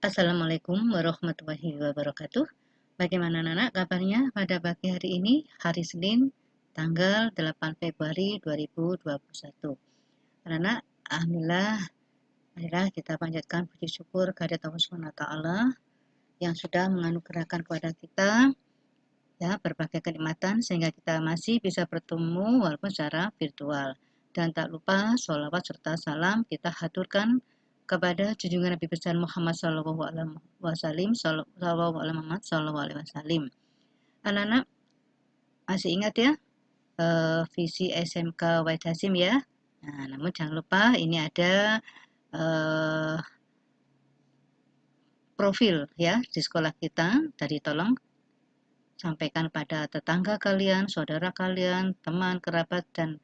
Assalamualaikum warahmatullahi wabarakatuh. Bagaimana anak kabarnya pada pagi hari ini, hari Senin, tanggal 8 Februari 2021. Anak, alhamdulillah, marilah kita panjatkan puji syukur kehadirat Allah SWT yang sudah menganugerahkan kepada kita ya berbagai kenikmatan sehingga kita masih bisa bertemu walaupun secara virtual. Dan tak lupa sholawat serta salam kita haturkan kepada junjungan Nabi besar Muhammad SAW. Anak-anak masih ingat ya visi SMK Wahid Hasim ya. Nah, namun jangan lupa ini ada profil ya di sekolah kita. Tadi tolong sampaikan pada tetangga kalian, saudara kalian, teman, kerabat, dan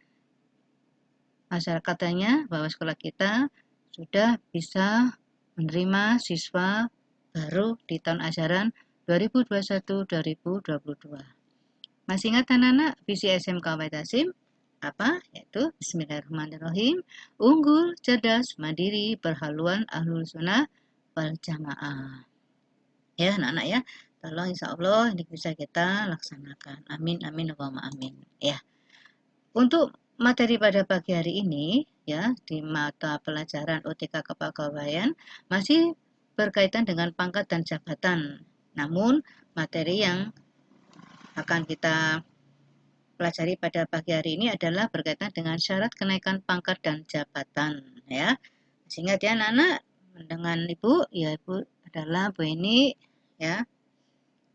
masyarakatnya bahwa sekolah kita sudah bisa menerima siswa baru di tahun ajaran 2021-2022. Masih ingat anak-anak visi SMK Wahid Hasim? Apa? Yaitu Bismillahirrahmanirrahim, unggul, cerdas, mandiri, berhaluan ahlul sunnah wal jamaah. Ya anak-anak ya, tolong insya Allah ini bisa kita laksanakan. Amin, amin, Allahumma amin. Ya, untuk materi pada pagi hari ini ya di mata pelajaran OTK Kepegawaian masih berkaitan dengan pangkat dan jabatan. Namun materi yang akan kita pelajari pada pagi hari ini adalah berkaitan dengan syarat kenaikan pangkat dan jabatan ya. Ingat ya anak-anak, dengan Ibu, ya Ibu adalah Bu Eni ya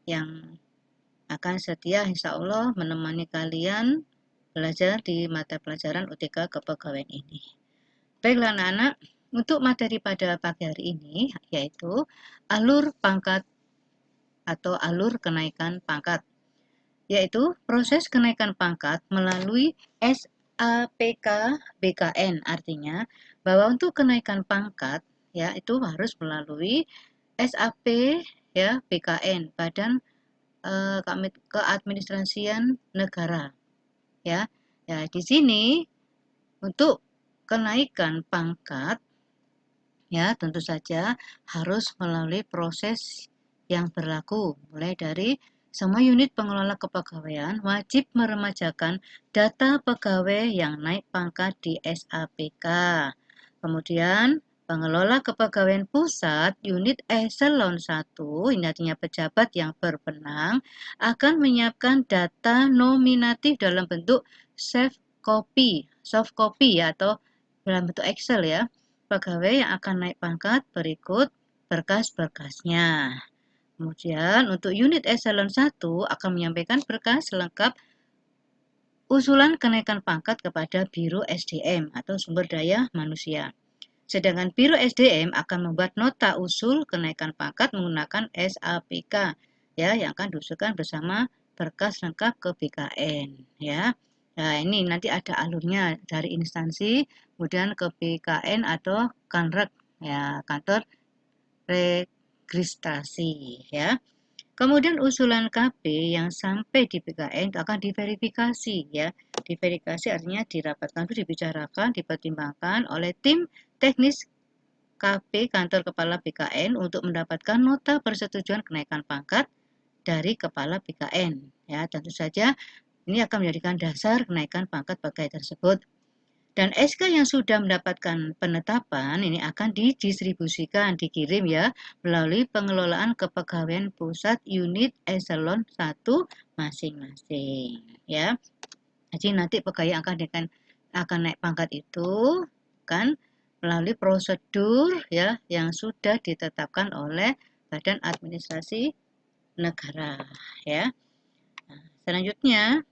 yang akan setia insya Allah menemani kalian belajar di mata pelajaran UTK Kepegawaian ini. Baiklah anak-anak, untuk materi pada pagi hari ini yaitu alur pangkat atau alur kenaikan pangkat, yaitu proses kenaikan pangkat melalui SAPK BKN. Artinya bahwa untuk kenaikan pangkat ya itu harus melalui SAP ya BKN, Badan Keadministrasian Negara ya. Ya, di sini untuk kenaikan pangkat ya tentu saja harus melalui proses yang berlaku, mulai dari semua unit pengelola kepegawaian wajib meremajakan data pegawai yang naik pangkat di SAPK. Kemudian pengelola kepegawaian pusat unit eselon 1, ini artinya pejabat yang berwenang, akan menyiapkan data nominatif dalam bentuk soft copy ya, atau dalam bentuk Excel ya, pegawai yang akan naik pangkat berikut berkas-berkasnya. Kemudian untuk unit eselon 1 akan menyampaikan berkas lengkap usulan kenaikan pangkat kepada Biro SDM atau Sumber Daya Manusia. Sedangkan Biro SDM akan membuat nota usul kenaikan pangkat menggunakan SAPK ya yang akan diusulkan bersama berkas lengkap ke BKN ya. Nah, ini nanti ada alurnya dari instansi kemudian ke BKN atau Kanrek ya, kantor registrasi ya. Kemudian usulan KB yang sampai di BKN akan diverifikasi ya. Diverifikasi artinya dirapatkan, dibicarakan, dipertimbangkan oleh tim teknis KB kantor kepala BKN untuk mendapatkan nota persetujuan kenaikan pangkat dari kepala BKN ya. Tentu saja ini akan menjadikan dasar kenaikan pangkat pegawai tersebut. Dan SK yang sudah mendapatkan penetapan ini akan didistribusikan, dikirim ya melalui pengelolaan kepegawaian pusat unit eselon 1 masing-masing ya. Jadi nanti pegawai yang akan naik pangkat itu kan melalui prosedur ya yang sudah ditetapkan oleh Badan Administrasi Negara ya. Nah, selanjutnya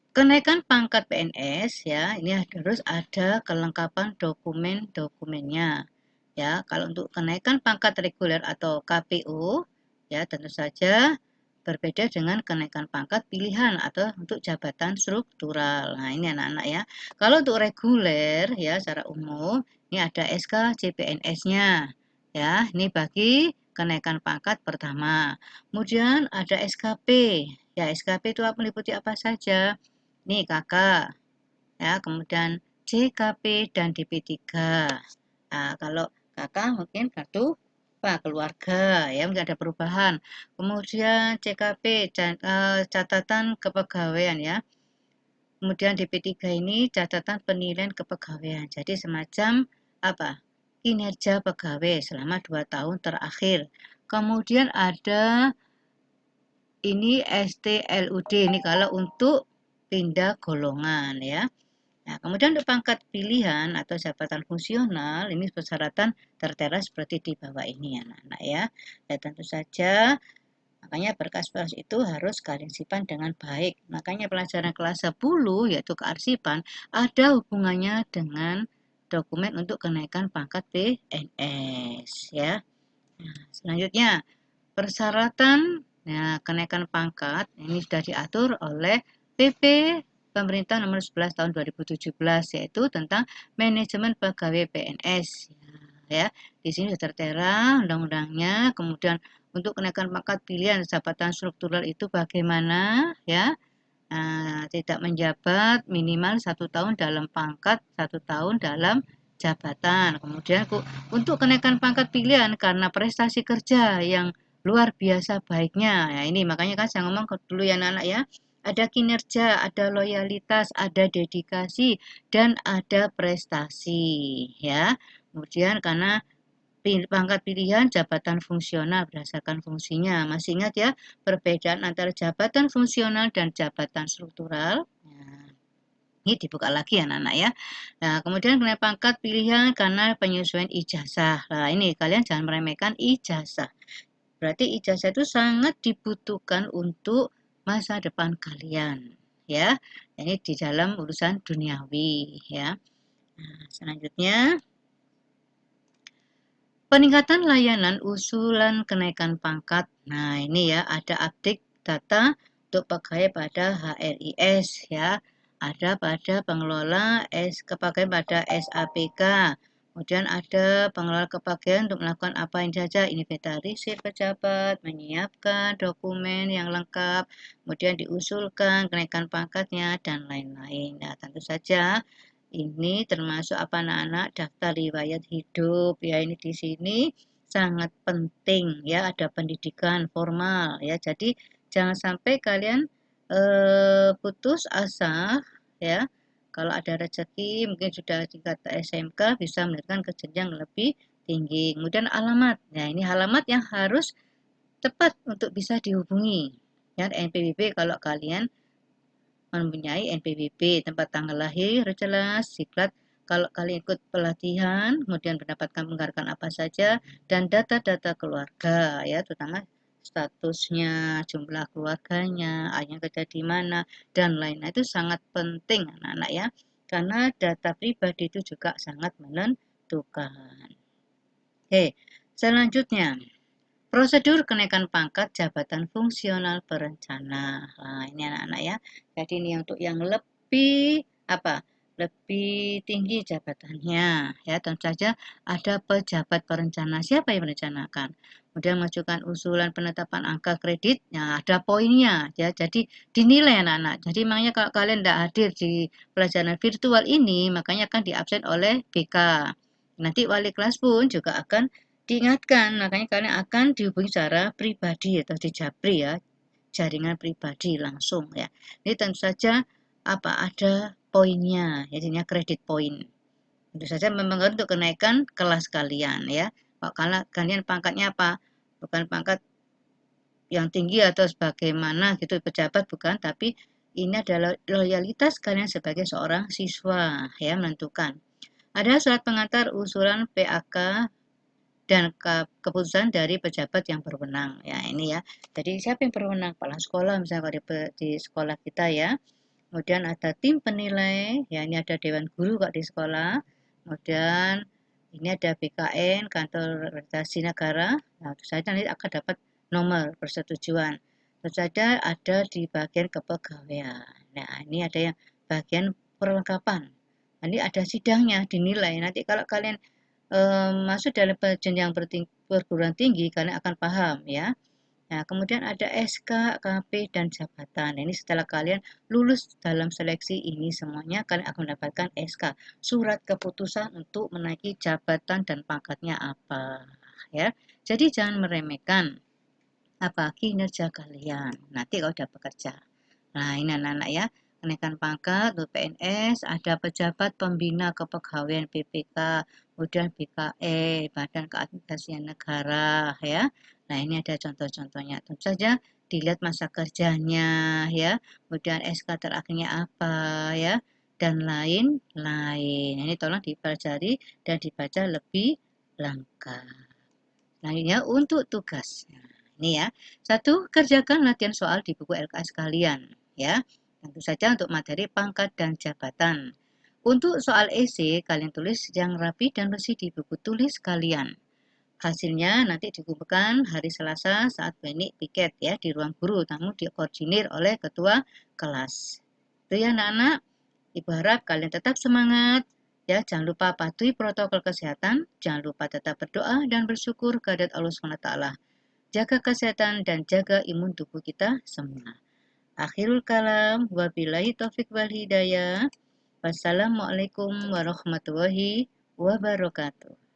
kenaikan pangkat PNS ya, ini harus ada kelengkapan dokumen-dokumennya. Ya, kalau untuk kenaikan pangkat reguler atau KPO, ya tentu saja berbeda dengan kenaikan pangkat pilihan atau untuk jabatan struktural. Nah, ini anak-anak ya. Kalau untuk reguler ya secara umum, ini ada SK CPNS-nya. Ya, ini bagi kenaikan pangkat pertama. Kemudian ada SKP. Ya, SKP itu meliputi apa saja? Nih kakak, ya kemudian JKP dan DP3. Nah, kalau kakak mungkin kartu keluarga, ya mungkin ada perubahan. Kemudian CKP, catatan kepegawaian ya. Kemudian DP3 ini catatan penilaian kepegawaian. Jadi semacam apa? Kinerja pegawai selama 2 tahun terakhir. Kemudian ada ini STLUD, ini kalau untuk pindah golongan ya. Nah, kemudian untuk pangkat pilihan atau jabatan fungsional, ini persyaratan tertera seperti di bawah ini ya anak-anak ya. Dan tentu saja, makanya berkas-berkas itu harus kalian simpan dengan baik. Makanya pelajaran kelas 10, yaitu kearsipan, ada hubungannya dengan dokumen untuk kenaikan pangkat PNS ya. Nah, selanjutnya, persyaratan kenaikan pangkat ini sudah diatur oleh PP Pemerintah nomor 11 tahun 2017, yaitu tentang manajemen pegawai PNS ya. Di sini sudah tertera undang-undangnya. Kemudian untuk kenaikan pangkat pilihan jabatan struktural itu bagaimana ya. Tidak menjabat minimal 1 tahun dalam pangkat, 1 tahun dalam jabatan. Kemudian untuk kenaikan pangkat pilihan karena prestasi kerja yang luar biasa baiknya. Ya, ini makanya kan saya ngomong dulu ya anak-anak ya. Ada kinerja, ada loyalitas, ada dedikasi, dan ada prestasi ya. Kemudian karena pangkat pilihan jabatan fungsional berdasarkan fungsinya. Masih ingat ya perbedaan antara jabatan fungsional dan jabatan struktural? Nah, ini dibuka lagi ya anak-anak ya. Nah, kemudian kenaikan pangkat pilihan karena penyesuaian ijazah. Nah, ini kalian jangan meremehkan ijazah. Berarti ijazah itu sangat dibutuhkan untuk masa depan kalian ya. Ini di dalam urusan duniawi ya. Nah, selanjutnya peningkatan layanan usulan kenaikan pangkat. Nah, ini ya ada update data untuk pegawai pada HRIS ya. Ada pada pengelola kepegawaian pada SAPK. Kemudian ada pengelola kepegawaian untuk melakukan apa yang saja, inventarisir pejabat, menyiapkan dokumen yang lengkap, kemudian diusulkan kenaikan pangkatnya dan lain-lain. Nah, tentu saja ini termasuk apa anak-anak daftar riwayat hidup ya, ini di sini sangat penting ya, ada pendidikan formal ya. Jadi jangan sampai kalian putus asa ya. Kalau ada rezeki mungkin sudah tingkat SMK bisa melanjutkan ke jenjang lebih tinggi. Kemudian alamat. Nah, ini alamat yang harus tepat untuk bisa dihubungi. Ya, NPWP kalau kalian mempunyai NPWP, tempat tanggal lahir jelas, siklat kalau kalian ikut pelatihan, kemudian mendapatkan penghargaan apa saja, dan data-data keluarga ya, terutama statusnya, jumlah keluarganya, ayahnya kerja di mana, dan lain-lain. Itu sangat penting anak-anak ya, karena data pribadi itu juga sangat menentukan. Oke, selanjutnya. Prosedur kenaikan pangkat jabatan fungsional perencana. Nah, ini anak-anak ya. Jadi ini untuk yang lebih apa? Lebih tinggi jabatannya ya. Tentu saja ada pejabat perencana. Siapa yang merencanakan? Kemudian mengajukan usulan penetapan angka kredit. Nah, ada poinnya ya. Jadi dinilai anak-anak. Jadi makanya kalau kalian tidak hadir di pelajaran virtual ini, makanya akan diabsen oleh BK. Nanti wali kelas pun juga akan diingatkan, makanya kalian akan dihubungi secara pribadi atau di Japri ya, jaringan pribadi langsung ya. Ini tentu saja ada poinnya, jadinya kredit poin. Tentu saja memang untuk kenaikan kelas kalian ya. Kalau kalian pangkatnya apa? Bukan pangkat yang tinggi atau sebagaimana gitu pejabat bukan, tapi ini adalah loyalitas kalian sebagai seorang siswa ya, menentukan. Ada surat pengantar usulan PAK dan keputusan dari pejabat yang berwenang ya, ini ya. Jadi siapa yang berwenang? Kepala sekolah misalnya di sekolah kita ya. Kemudian ada tim penilai ya, ini ada dewan guru kok di sekolah. Kemudian ini ada BKN, kantor representasi negara. Nah, tentu saja nanti akan dapat nomor persetujuan. Tentu saja ada di bagian kepegawaian. Nah, ini ada yang bagian perlengkapan. Nanti ada sidangnya dinilai. Nanti kalau kalian masuk dalam jenjang perguruan tinggi, kalian akan paham ya. Nah, kemudian ada SK, KP, dan jabatan. Nah, ini setelah kalian lulus dalam seleksi ini semuanya, kalian akan mendapatkan SK, surat keputusan untuk menaiki jabatan dan pangkatnya apa. Ya, jadi jangan meremehkan apa kinerja kalian nanti kalau udah bekerja. Nah, ini anak-anak ya, kenaikan pangkat untuk PNS, ada pejabat pembina kepegawaian BPK, kemudian BKE, Badan Keadministrasian Negara ya. Nah, ini ada contoh-contohnya. Tentu saja dilihat masa kerjanya ya, kemudian SK terakhirnya apa ya, dan lain-lain. Ini tolong dipelajari dan dibaca lebih lengkap. Selanjutnya untuk tugas. Nah, ini ya. Satu, kerjakan latihan soal di buku LKS kalian. Ya, tentu saja untuk materi pangkat dan jabatan. Untuk soal esai, kalian tulis yang rapi dan bersih di buku tulis kalian. Hasilnya nanti dikumpulkan hari Selasa saat klinik piket ya di ruang guru, namun dikoordinir oleh ketua kelas. Itu ya anak-anak. Ibu harap kalian tetap semangat. Ya, jangan lupa patuhi protokol kesehatan, jangan lupa tetap berdoa dan bersyukur kehadirat Allah SWT. Jaga kesehatan dan jaga imun tubuh kita semua. Akhirul kalam, wabillahi taufik wal hidayah. Wassalamualaikum warahmatullahi wabarakatuh.